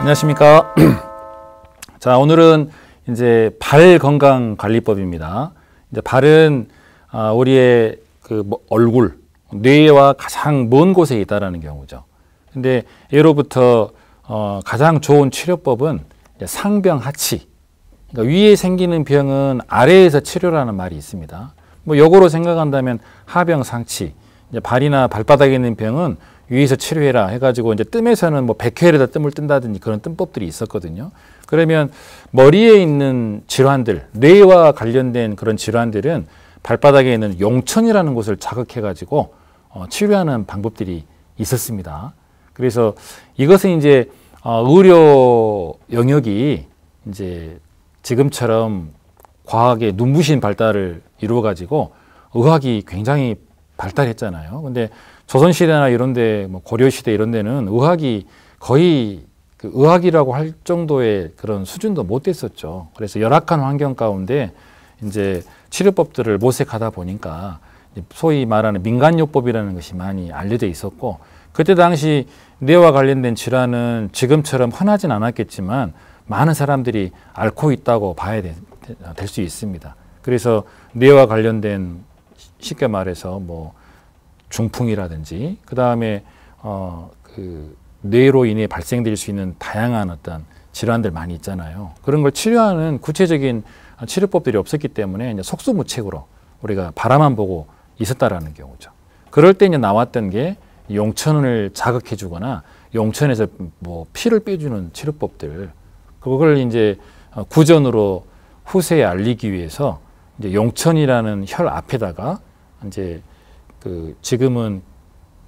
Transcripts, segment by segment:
안녕하십니까. 자, 오늘은 이제 발 건강 관리법입니다. 이제 발은 우리의 그 얼굴, 뇌와 가장 먼 곳에 있다라는 경우죠. 근데 예로부터 가장 좋은 치료법은 상병하치. 그러니까 위에 생기는 병은 아래에서 치료라는 말이 있습니다. 뭐 역으로 생각한다면 하병상치. 이제 발이나 발바닥에 있는 병은 위에서 치료해라 해가지고 이제 뜸에서는 뭐 100회에다 뜸을 뜬다든지 그런 뜸법들이 있었거든요. 그러면 머리에 있는 질환들, 뇌와 관련된 그런 질환들은 발바닥에 있는 용천이라는 곳을 자극해가지고 치료하는 방법들이 있었습니다. 그래서 이것은 이제 의료 영역이 이제 지금처럼 과학의 눈부신 발달을 이루어가지고 의학이 굉장히 발달했잖아요. 근데 조선시대나 이런데, 뭐 고려시대 이런 데는 의학이 거의 그 의학이라고 할 정도의 그런 수준도 못 됐었죠. 그래서 열악한 환경 가운데 이제 치료법들을 모색하다 보니까 소위 말하는 민간요법이라는 것이 많이 알려져 있었고, 그때 당시 뇌와 관련된 질환은 지금처럼 흔하진 않았겠지만 많은 사람들이 앓고 있다고 봐야 될 수 있습니다. 그래서 뇌와 관련된 쉽게 말해서 뭐 중풍이라든지 그 다음에 그 뇌로 인해 발생될 수 있는 다양한 어떤 질환들 많이 있잖아요. 그런 걸 치료하는 구체적인 치료법들이 없었기 때문에 이제 속수무책으로 우리가 바라만 보고 있었다라는 경우죠. 그럴 때 이제 나왔던 게 용천을 자극해 주거나 용천에서 뭐 피를 빼주는 치료법들, 그걸 이제 구전으로 후세에 알리기 위해서 이제 용천이라는 혈 앞에다가 이제 그 지금은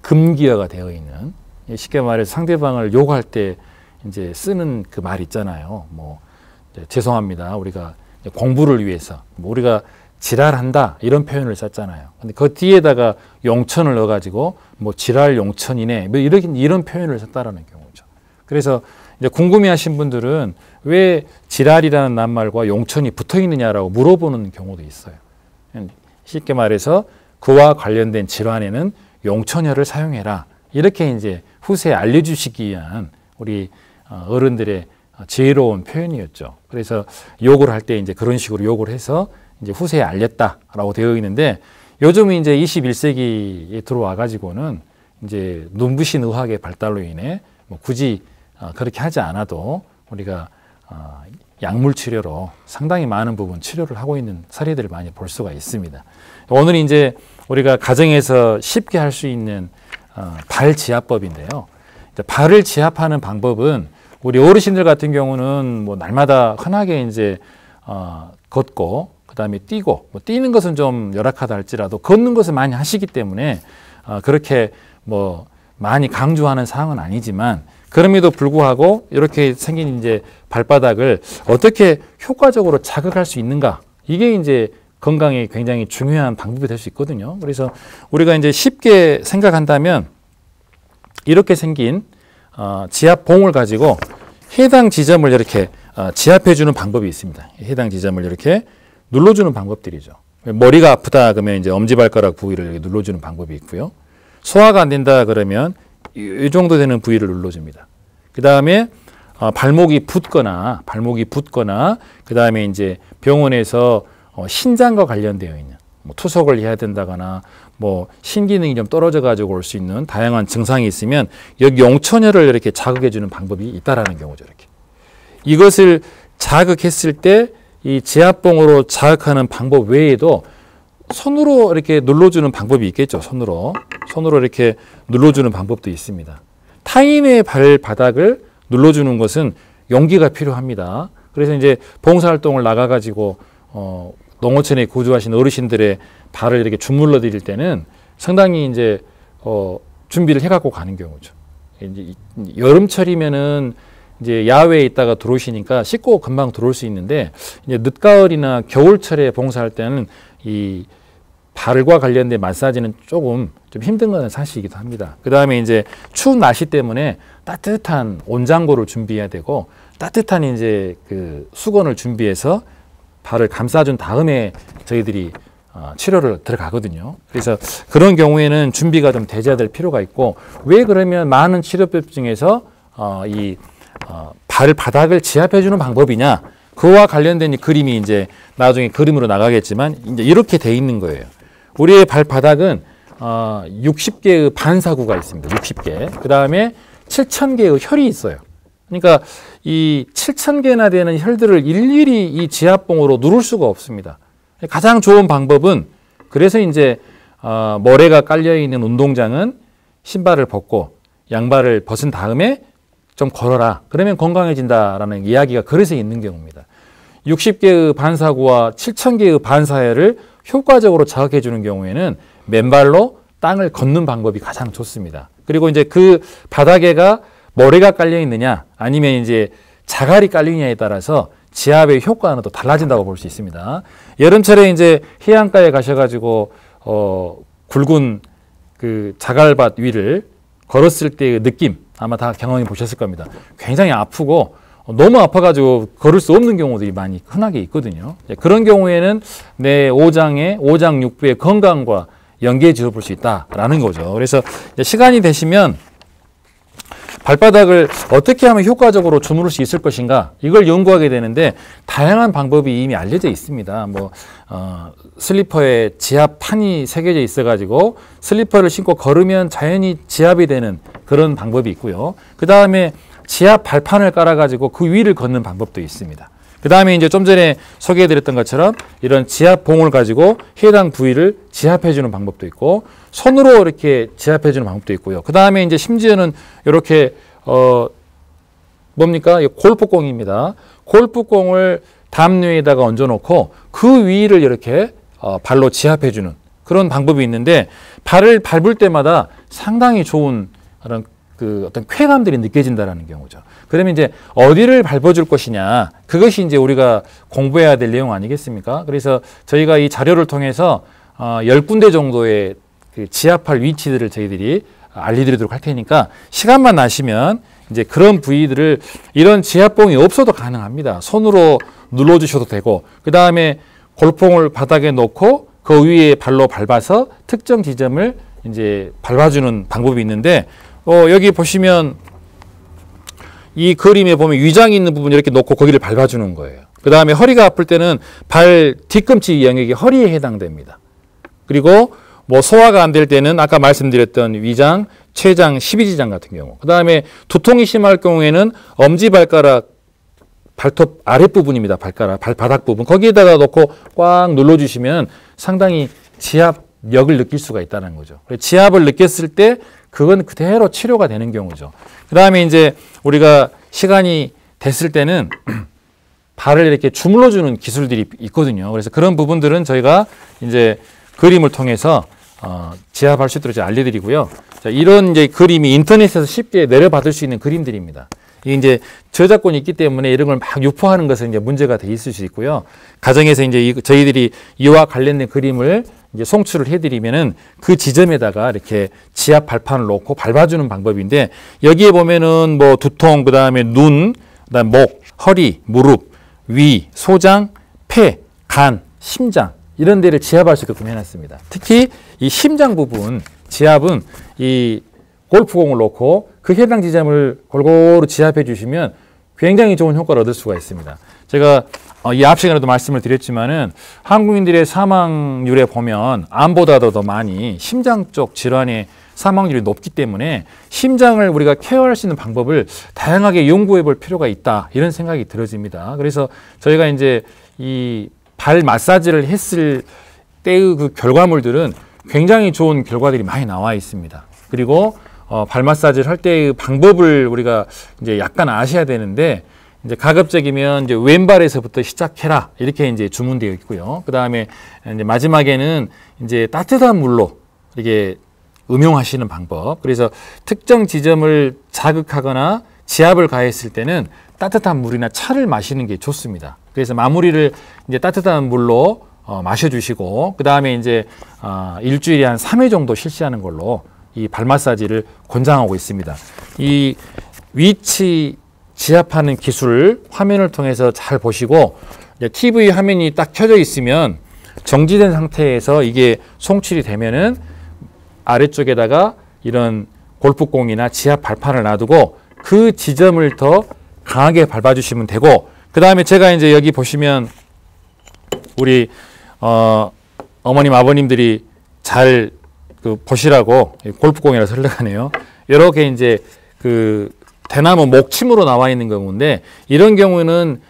금기어가 되어 있는, 쉽게 말해서 상대방을 욕할 때 이제 쓰는 그 말 있잖아요. 뭐 죄송합니다. 우리가 공부를 위해서 뭐 우리가 지랄한다 이런 표현을 썼잖아요. 근데 그 뒤에다가 용천을 넣어가지고 뭐 지랄 용천이네 뭐 이런 표현을 썼다라는 경우죠. 그래서 이제 궁금해하신 분들은 왜 지랄이라는 낱말과 용천이 붙어 있느냐라고 물어보는 경우도 있어요. 쉽게 말해서 그와 관련된 질환에는 용천혈을 사용해라. 이렇게 이제 후세에 알려주시기 위한 우리 어른들의 지혜로운 표현이었죠. 그래서 욕을 할 때 이제 그런 식으로 욕을 해서 이제 후세에 알렸다라고 되어 있는데, 요즘은 이제 21세기에 들어와 가지고는 이제 눈부신 의학의 발달로 인해 뭐 굳이 그렇게 하지 않아도 우리가 약물 치료로 상당히 많은 부분 치료를 하고 있는 사례들을 많이 볼 수가 있습니다. 오늘 이제 우리가 가정에서 쉽게 할 수 있는 발 지압법인데요. 발을 지압하는 방법은 우리 어르신들 같은 경우는 뭐 날마다 흔하게 이제 걷고 그다음에 뛰고, 뭐 뛰는 것은 좀 열악하다 할지라도 걷는 것을 많이 하시기 때문에 그렇게 뭐 많이 강조하는 사항은 아니지만, 그럼에도 불구하고 이렇게 생긴 이제 발바닥을 어떻게 효과적으로 자극할 수 있는가, 이게 이제 건강에 굉장히 중요한 방법이 될 수 있거든요. 그래서 우리가 이제 쉽게 생각한다면 이렇게 생긴 지압봉을 가지고 해당 지점을 이렇게 지압해 주는 방법이 있습니다. 해당 지점을 이렇게 눌러주는 방법들이죠. 머리가 아프다 그러면 이제 엄지발가락 부위를 이렇게 눌러주는 방법이 있고요. 소화가 안 된다 그러면 이 정도 되는 부위를 눌러줍니다. 그 다음에 발목이 붓거나 그 다음에 이제 병원에서 신장과 관련되어 있는 뭐 투석을 해야 된다거나 뭐 신기능이 좀 떨어져 가지고 올 수 있는 다양한 증상이 있으면 여기 용천혈을 이렇게 자극해 주는 방법이 있다라는 경우죠. 이렇게 이것을 자극했을 때 이 지압봉으로 자극하는 방법 외에도 손으로 이렇게 눌러주는 방법이 있겠죠. 손으로 이렇게 눌러주는 방법도 있습니다. 타인의 발바닥을 눌러주는 것은 용기가 필요합니다. 그래서 이제 봉사활동을 나가가지고 농어촌에 거주하신 어르신들의 발을 이렇게 주물러 드릴 때는 상당히 이제 준비를 해갖고 가는 경우죠. 이제 여름철이면은 이제 야외에 있다가 들어오시니까 씻고 금방 들어올 수 있는데, 이제 늦가을이나 겨울철에 봉사할 때는 이 발과 관련된 마사지는 조금 좀 힘든 건 사실이기도 합니다. 그 다음에 이제 추운 날씨 때문에 따뜻한 온장고를 준비해야 되고, 따뜻한 이제 그 수건을 준비해서 발을 감싸준 다음에 저희들이 치료를 들어가거든요. 그래서 그런 경우에는 준비가 좀 돼야 될 필요가 있고, 왜 그러면 많은 치료법 중에서 이 발 바닥을 지압해 주는 방법이냐? 그와 관련된 이 그림이 이제 나중에 그림으로 나가겠지만 이제 이렇게 돼 있는 거예요. 우리의 발바닥은 60개의 반사구가 있습니다. 60개. 그 다음에 7,000개의 혈이 있어요. 그러니까 이 7,000개나 되는 혈들을 일일이 이 지압봉으로 누를 수가 없습니다. 가장 좋은 방법은 그래서 이제 모래가 깔려 있는 운동장은 신발을 벗고 양발을 벗은 다음에 좀 걸어라. 그러면 건강해진다라는 이야기가 그래서 있는 경우입니다. 60개의 반사구와 7,000개의 반사혈을 효과적으로 자극해 주는 경우에는 맨발로 땅을 걷는 방법이 가장 좋습니다. 그리고 이제 그 바닥에가 모래가 깔려 있느냐 아니면 이제 자갈이 깔리느냐에 따라서 지압의 효과는 또 달라진다고 볼 수 있습니다. 여름철에 이제 해안가에 가셔가지고 굵은 그 자갈밭 위를 걸었을 때의 느낌 아마 다 경험해 보셨을 겁니다. 굉장히 아프고 너무 아파가지고 걸을 수 없는 경우들이 많이 흔하게 있거든요. 그런 경우에는 내 오장육부의 건강과 연계해 지어 볼 수 있다라는 거죠. 그래서 시간이 되시면 발바닥을 어떻게 하면 효과적으로 주무를 수 있을 것인가 이걸 연구하게 되는데 다양한 방법이 이미 알려져 있습니다. 슬리퍼에 지압판이 새겨져 있어가지고 슬리퍼를 신고 걸으면 자연히 지압이 되는 그런 방법이 있고요. 그 다음에 지압 발판을 깔아가지고 그 위를 걷는 방법도 있습니다. 그 다음에 이제 좀 전에 소개해드렸던 것처럼 이런 지압봉을 가지고 해당 부위를 지압해주는 방법도 있고 손으로 이렇게 지압해주는 방법도 있고요. 그 다음에 이제 심지어는 이렇게 뭡니까? 골프공입니다. 골프공을 담요에다가 얹어놓고 그 위를 이렇게 발로 지압해주는 그런 방법이 있는데 발을 밟을 때마다 상당히 좋은 그런 그 어떤 쾌감들이 느껴진다라는 경우죠. 그러면 이제 어디를 밟아줄 것이냐 그것이 이제 우리가 공부해야 될 내용 아니겠습니까? 그래서 저희가 이 자료를 통해서 10군데 정도의 그 지압할 위치들을 저희들이 알려드리도록 할 테니까 시간만 나시면 이제 그런 부위들을 이런 지압봉이 없어도 가능합니다. 손으로 눌러주셔도 되고 그 다음에 골프공을 바닥에 놓고 그 위에 발로 밟아서 특정 지점을 이제 밟아주는 방법이 있는데 여기 보시면 이 그림에 보면 위장이 있는 부분 이렇게 놓고 거기를 밟아주는 거예요. 그 다음에 허리가 아플 때는 발 뒤꿈치 영역이 허리에 해당됩니다. 그리고 소화가 안 될 때는 아까 말씀드렸던 위장, 췌장, 십이지장 같은 경우. 그 다음에 두통이 심할 경우에는 엄지발가락 발톱 아랫부분입니다. 발바닥 부분. 거기에다가 놓고 꽉 눌러주시면 상당히 지압력을 느낄 수가 있다는 거죠. 지압을 느꼈을 때 그건 그대로 치료가 되는 경우죠. 그 다음에 이제 우리가 시간이 됐을 때는 발을 이렇게 주물러주는 기술들이 있거든요. 그래서 그런 부분들은 저희가 이제 그림을 통해서 지압할 수 있도록 알려드리고요. 자, 이런 이제 그림이 인터넷에서 쉽게 내려받을 수 있는 그림들입니다. 이게 이제 저작권이 있기 때문에 이런 걸 막 유포하는 것은 이제 문제가 돼 있을 수 있고요. 가정에서 이제 저희들이 이와 관련된 그림을 이제 송출을 해드리면은 그 지점에다가 이렇게 지압 발판을 놓고 밟아주는 방법인데 여기에 보면은 두통, 그 다음에 눈, 그다음 목, 허리, 무릎, 위, 소장, 폐, 간, 심장 이런 데를 지압할 수 있게끔 해놨습니다. 특히 이 심장 부분 지압은 이 골프공을 놓고 그 해당 지점을 골고루 지압해 주시면 굉장히 좋은 효과를 얻을 수가 있습니다. 제가 이 앞 시간에도 말씀을 드렸지만은 한국인들의 사망률에 보면 암보다도 더 많이 심장 쪽 질환의 사망률이 높기 때문에 심장을 우리가 케어할 수 있는 방법을 다양하게 연구해 볼 필요가 있다 이런 생각이 들어집니다. 그래서 저희가 이제 이 발 마사지를 했을 때의 그 결과물들은 굉장히 좋은 결과들이 많이 나와 있습니다. 그리고 발 마사지를 할 때의 방법을 우리가 이제 약간 아셔야 되는데 이제 가급적이면 이제 왼발에서부터 시작해라 이렇게 이제 주문되어 있고요. 그 다음에 이제 마지막에는 이제 따뜻한 물로 이렇게 음용하시는 방법. 그래서 특정 지점을 자극하거나 지압을 가했을 때는 따뜻한 물이나 차를 마시는 게 좋습니다. 그래서 마무리를 이제 따뜻한 물로 마셔주시고 그 다음에 이제 일주일에 한 3회 정도 실시하는 걸로 이 발 마사지를 권장하고 있습니다. 이 위치 지압하는 기술 화면을 통해서 잘 보시고 TV 화면이 딱 켜져 있으면 정지된 상태에서 이게 송출이 되면은 아래쪽에다가 이런 골프공이나 지압 발판을 놔두고 그 지점을 더 강하게 밟아주시면 되고, 그 다음에 제가 이제 여기 보시면 우리 어머님 아버님들이 잘 보시라고 골프공이라 설레가네요. 이렇게 이제 그 대나무 목침으로 나와 있는 경우인데, 이런 경우는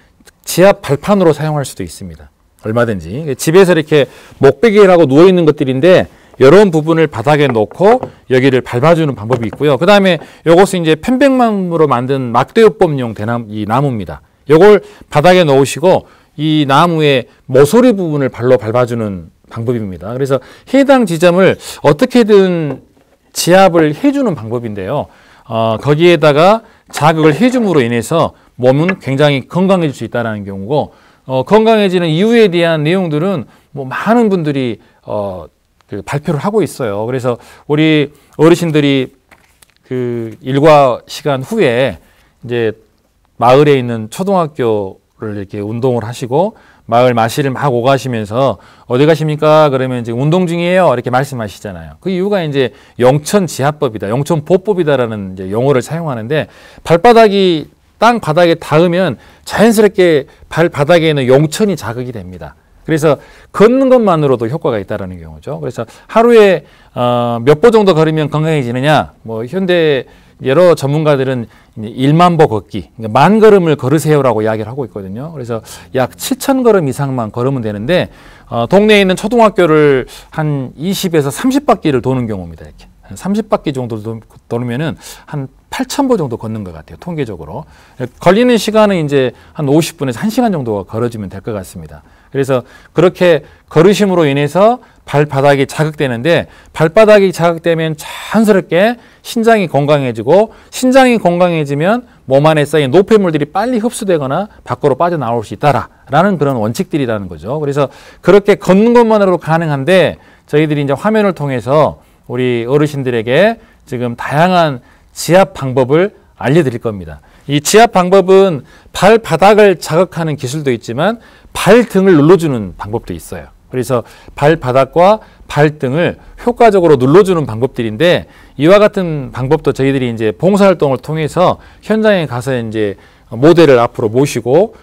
지압 발판으로 사용할 수도 있습니다. 얼마든지 집에서 이렇게 목베개라고 누워 있는 것들인데, 이런 부분을 바닥에 놓고 여기를 밟아주는 방법이 있고요. 그 다음에 이것은 이제 편백나무로 만든 막대요법용 이 나무입니다. 이걸 바닥에 놓으시고 이 나무의 모서리 부분을 발로 밟아주는 방법입니다. 그래서 해당 지점을 어떻게든 지압을 해주는 방법인데요. 거기에다가 자극을 해줌으로 인해서 몸은 굉장히 건강해질 수 있다는 경우고, 건강해지는 이유에 대한 내용들은 뭐 많은 분들이 발표를 하고 있어요. 그래서 우리 어르신들이 그 일과 시간 후에 이제 마을에 있는 초등학교를 이렇게 운동을 하시고 마을 마실을 막 오가시면서 어디 가십니까? 그러면 이제 운동 중이에요. 이렇게 말씀하시잖아요. 그 이유가 이제 영천지압법이다, 영천보법이다라는 이제 용어를 사용하는데, 발바닥이 땅 바닥에 닿으면 자연스럽게 발바닥에는 용천이 자극이 됩니다. 그래서 걷는 것만으로도 효과가 있다는 경우죠. 그래서 하루에 몇 보 정도 걸으면 건강해지느냐? 뭐 현대 여러 전문가들은 1만 보 걷기, 그러니까 10,000걸음을 걸으세요라고 이야기를 하고 있거든요. 그래서 약 7,000걸음 이상만 걸으면 되는데, 동네에 있는 초등학교를 한 20에서 30바퀴를 도는 경우입니다. 이렇게 30바퀴 정도 도면은 한 8,000보 정도 걷는 것 같아요, 통계적으로. 걸리는 시간은 이제 한 50분에서 1시간 정도가 걸어지면 될 것 같습니다. 그래서 그렇게 걸으심으로 인해서 발바닥이 자극되는데, 발바닥이 자극되면 자연스럽게 신장이 건강해지고, 신장이 건강해지면 몸 안에 쌓인 노폐물들이 빨리 흡수되거나 밖으로 빠져나올 수 있다라는 그런 원칙들이라는 거죠. 그래서 그렇게 걷는 것만으로 가능한데, 저희들이 이제 화면을 통해서 우리 어르신들에게 지금 다양한 지압 방법을 알려드릴 겁니다. 이 지압 방법은 발바닥을 자극하는 기술도 있지만 발등을 눌러주는 방법도 있어요. 그래서 발바닥과 발등을 효과적으로 눌러주는 방법들인데, 이와 같은 방법도 저희들이 이제 봉사활동을 통해서 현장에 가서 이제 모델을 앞으로 모시고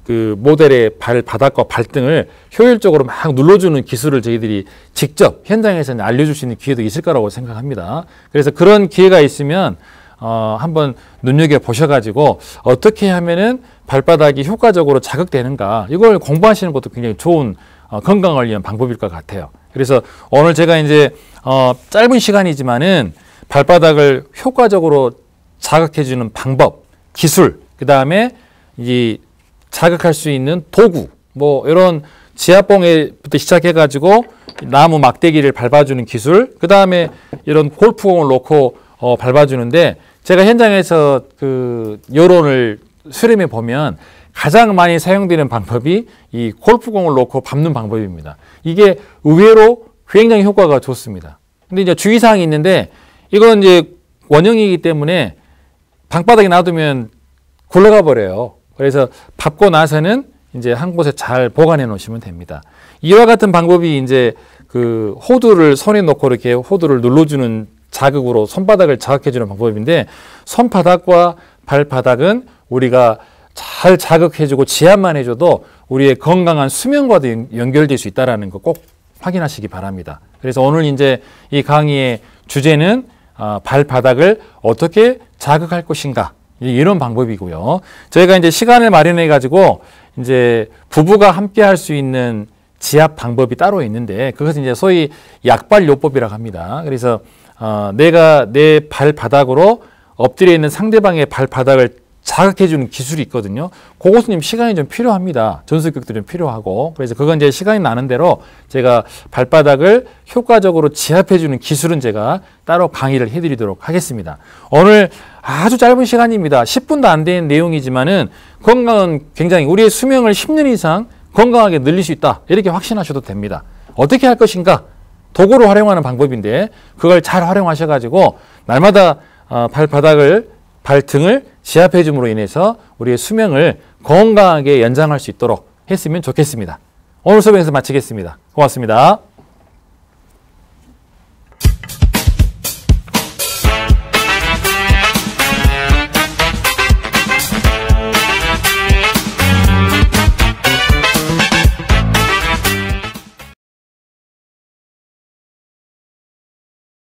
그 모델의 발바닥과 발등을 효율적으로 막 눌러주는 기술을 저희들이 직접 현장에서 알려줄 수 있는 기회도 있을 거라고 생각합니다. 그래서 그런 기회가 있으면 한번 눈여겨보셔가지고 어떻게 하면은 발바닥이 효과적으로 자극되는가, 이걸 공부하시는 것도 굉장히 좋은 건강을 위한 방법일 것 같아요. 그래서 오늘 제가 이제 짧은 시간이지만은 발바닥을 효과적으로 자극해주는 방법, 기술, 그 다음에 이 자극할 수 있는 도구, 뭐 이런 지압봉에부터 시작해가지고 나무 막대기를 밟아주는 기술, 그 다음에 이런 골프공을 놓고 밟아주는데, 제가 현장에서 그 여론을 수렴해 보면 가장 많이 사용되는 방법이 이 골프공을 놓고 밟는 방법입니다. 이게 의외로 굉장히 효과가 좋습니다. 근데 이제 주의사항이 있는데, 이건 이제 원형이기 때문에 방바닥에 놔두면 굴러가 버려요. 그래서 밟고 나서는 이제 한 곳에 잘 보관해 놓으시면 됩니다. 이와 같은 방법이 이제 그 호두를 손에 놓고 이렇게 호두를 눌러주는 자극으로 손바닥을 자극해주는 방법인데, 손바닥과 발바닥은 우리가 잘 자극해주고 지압만 해줘도 우리의 건강한 수면과도 연결될 수 있다는 거 꼭 확인하시기 바랍니다. 그래서 오늘 이제 이 강의의 주제는 발바닥을 어떻게 자극할 것인가, 이런 방법이고요. 저희가 이제 시간을 마련해 가지고 이제 부부가 함께 할 수 있는 지압 방법이 따로 있는데, 그것은 이제 소위 약발요법이라고 합니다. 그래서 내가 내 발바닥으로 엎드려 있는 상대방의 발바닥을 자극해주는 기술이 있거든요. 그것은 시간이 좀 필요합니다. 전수교육도 좀 필요하고. 그래서 그건 이제 시간이 나는 대로 제가 발바닥을 효과적으로 지압해주는 기술은 제가 따로 강의를 해드리도록 하겠습니다. 오늘 아주 짧은 시간입니다. 10분도 안 된 내용이지만은 건강은 굉장히 우리의 수명을 10년 이상 건강하게 늘릴 수 있다, 이렇게 확신하셔도 됩니다. 어떻게 할 것인가? 도구로 활용하는 방법인데, 그걸 잘 활용하셔가지고 날마다 발등을 지압해 줌으로 인해서 우리의 수명을 건강하게 연장할 수 있도록 했으면 좋겠습니다. 오늘 수업에서 마치겠습니다. 고맙습니다.